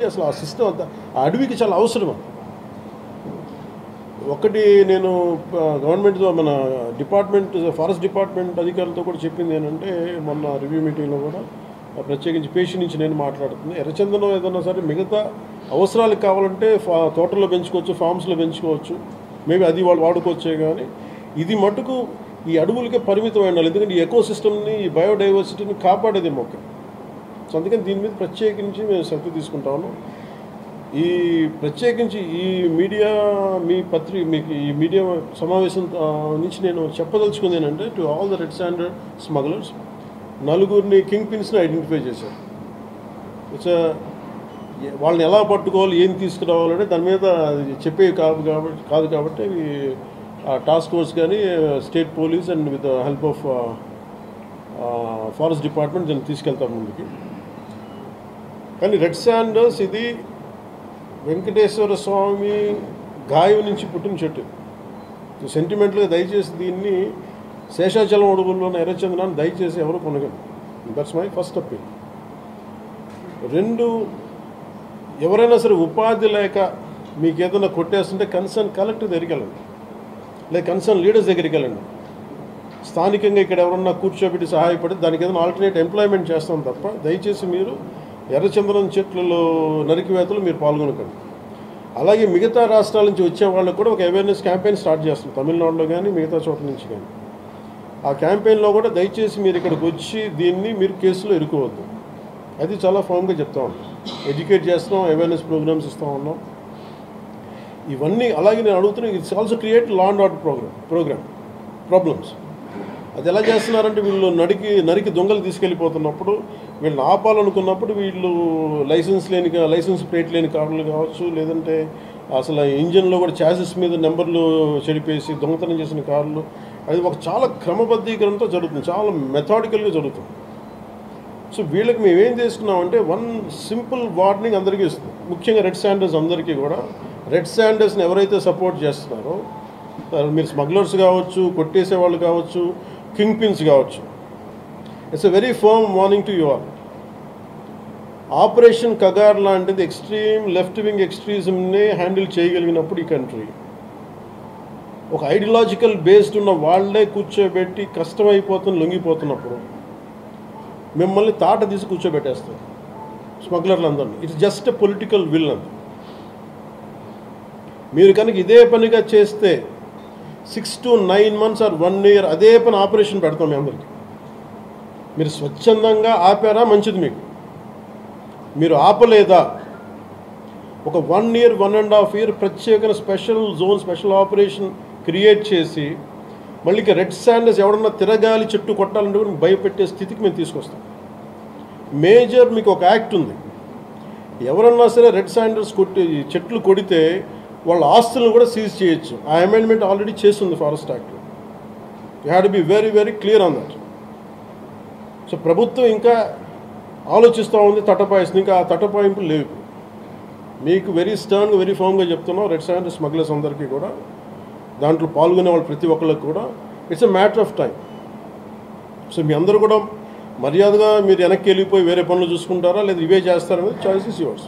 అసలు ఆ సిస్టమ్ అంతా ఆ అడవికి చాలా అవసరం. ఒకటి నేను గవర్నమెంట్తో మన డిపార్ట్మెంట్ ఫారెస్ట్ డిపార్ట్మెంట్ అధికారులతో కూడా చెప్పింది ఏంటంటే, మొన్న రివ్యూ మీటింగ్లో కూడా ప్రత్యేకించి పేషి నుంచి నేను మాట్లాడుతుంది, ఎర్రచందనం ఏదన్నా సరే మిగతా అవసరాలకు కావాలంటే తోటల్లో పెంచుకోవచ్చు, ఫామ్స్లో పెంచుకోవచ్చు, మేబీ అది వాళ్ళు వాడుకోవచ్చే. కానీ ఇది మటుకు ఈ అడవులకే పరిమితం ఉండాలి. ఎందుకంటే ఈ ఎకో సిస్టమ్ని, ఈ బయోడైవర్సిటీని కాపాడేది మొక్క. సో అందుకని దీని మీద ప్రత్యేకించి మేము శ్రద్ధ తీసుకుంటాము. ఈ ప్రత్యేకించి ఈ మీడియా మీకు ఈ మీడియా సమావేశం నుంచి నేను చెప్పదలుచుకుంది ఏంటంటే, to all the red sanders smugglers, నలుగురిని కింగ్ పిన్స్ని ఐడెంటిఫై చేశారు. ఇట్స్ వాళ్ళని ఎలా పట్టుకోవాలి, ఏం తీసుకురావాలంటే దాని మీద చెప్పేవి కాదు కాబట్టి టాస్క్ ఫోర్స్ కానీ state police and with help of forest department దీన్ని తీసుకెళ్తాం ముందుకి. కానీ రెడ్ శాండర్స్ ఇది వెంకటేశ్వర స్వామి గాయం నుంచి పుట్టిన చెట్టు. సెంటిమెంట్గా దయచేసి దీన్ని శేషాచలం అడవుల్లో ఉన్న ఎర్రచందనాన్ని దయచేసి ఎవరు కొనగలరు. That's my first appeal. రెండు, ఎవరైనా సరే ఉపాధి లేక మీకు ఏదైనా కొట్టేస్తుంటే కన్సర్న్ కలెక్టర్ దగ్గరికి వెళ్ళండి, లేదా కన్సర్న్ లీడర్స్ దగ్గరికి వెళ్ళండి. స్థానికంగా ఇక్కడ ఎవరన్నా కూర్చోబెట్టి సహాయపడి దానికి ఏదైనా ఆల్టర్నేట్ ఎంప్లాయ్మెంట్ చేస్తాం తప్ప దయచేసి మీరు ఎర్రచందనం చెట్లలో నరికివేతలు మీరు పాల్గొనకండి. అలాగే మిగతా రాష్ట్రాల నుంచి వచ్చే వాళ్ళకు కూడా ఒక అవేర్నెస్ క్యాంపెయిన్ స్టార్ట్ చేస్తాం, తమిళనాడులో కానీ మిగతా చోట్ల నుంచి కానీ. ఆ క్యాంపెయిన్లో కూడా దయచేసి మీరు ఇక్కడికి వచ్చి దీన్ని మీరు కేసులో ఇరుకోవద్దు. అది చాలా ఫామ్గా చెప్తా ఉన్నాం. ఎడ్యుకేట్ చేస్తున్నాం, అవేర్నెస్ ప్రోగ్రామ్స్ ఇస్తూ ఉన్నాం. ఇవన్నీ అలాగే నేను అడుగుతున్నా, it's also create law and order problems. అది ఎలా చేస్తున్నారంటే, వీళ్ళు నరికి దొంగలు తీసుకెళ్ళిపోతున్నప్పుడు వీళ్ళని ఆపాలనుకున్నప్పుడు వీళ్ళు లైసెన్స్ ప్లేట్ లేని కార్లు కావచ్చు, లేదంటే అసలు ఇంజన్లో కూడా చాసిస్ మీద నెంబర్లు చెడిపేసి దొంగతనం చేసిన కార్లు, అది ఒక చాలా క్రమబద్ధీకరణతో జరుగుతుంది, చాలా మెథాడికల్గా జరుగుతుంది. సో వీళ్ళకి మేమేం చేసుకున్నామంటే, వన్ సింపుల్ వార్నింగ్ అందరికీ ఇస్తుంది, ముఖ్యంగా రెడ్ శాండర్స్ అందరికీ కూడా. రెడ్ శాండర్స్ని ఎవరైతే సపోర్ట్ చేస్తున్నారో, మీరు స్మగ్లర్స్ కావచ్చు, కొట్టేసే వాళ్ళు కావచ్చు, కింగ్ పిన్స్ కావచ్చు, it's a very firm warning to you all. Operation Kagar లాంటిది ఎక్స్ట్రీమ్ లెఫ్ట్ వింగ్ ఎక్స్ట్రీజంని హ్యాండిల్ చేయగలిగినప్పుడు ఈ కంట్రీ, ఒక ఐడియాలజికల్ బేస్డ్ ఉన్న వాళ్ళే కూర్చోబెట్టి లొంగిపోతున్నప్పుడు మిమ్మల్ని తాట తీసి కూర్చోబెట్టేస్తారు స్మగ్లర్లు అందరినీ. It's just a political will అంత. మీరు కనుక ఇదే పనిగా చేస్తే 6 to 9 months or 1 year అదే పని ఆపరేషన్ పెడతాం మీ అందరికీ. మీరు స్వచ్ఛందంగా ఆపారా మంచిది, మీరు ఆపలేదా, ఒక 1 year 1.5 year ప్రత్యేక స్పెషల్ ఆపరేషన్ క్రియేట్ చేసి మళ్ళీ రెడ్ శాండర్స్ ఎవడన్నా తిరగాలి చెట్టు కొట్టాలంటే కూడా భయపెట్టే స్థితికి మేము తీసుకొస్తాం. మేజర్ మీకు ఒక యాక్ట్ ఉంది, ఎవరన్నా సరే రెడ్ శాండర్స్ చెట్లు కొడితే వాళ్ళ ఆస్తులను కూడా సీజ్ చేయొచ్చు. ఆ అమెండ్మెంట్ ఆల్రెడీ చేస్తుంది ఫారెస్ట్ యాక్ట్లో. You have to be very very clear on that. So ప్రభుత్వం ఇంకా ఆలోచిస్తూ ఉంది, తటపాయిస్తుంది. ఇంకా ఆ తటపాయింపులు లేవు. మీకు వెరీ స్టర్న్గా వెరీ ఫర్మ్గా చెప్తున్నాం, రెడ్ శాండర్ స్మగ్లర్స్ అందరికీ కూడా, దాంట్లో పాల్గొనే వాళ్ళు ప్రతి ఒక్కరికి కూడా it's a matter of time. So మీ అందరూ కూడా మర్యాదగా మీరు వెనక్కి వెళ్ళిపోయి వేరే పనులు చూసుకుంటారా లేదా ఇవే చేస్తారనేది చాయిస్ ఇస్ యువర్స్.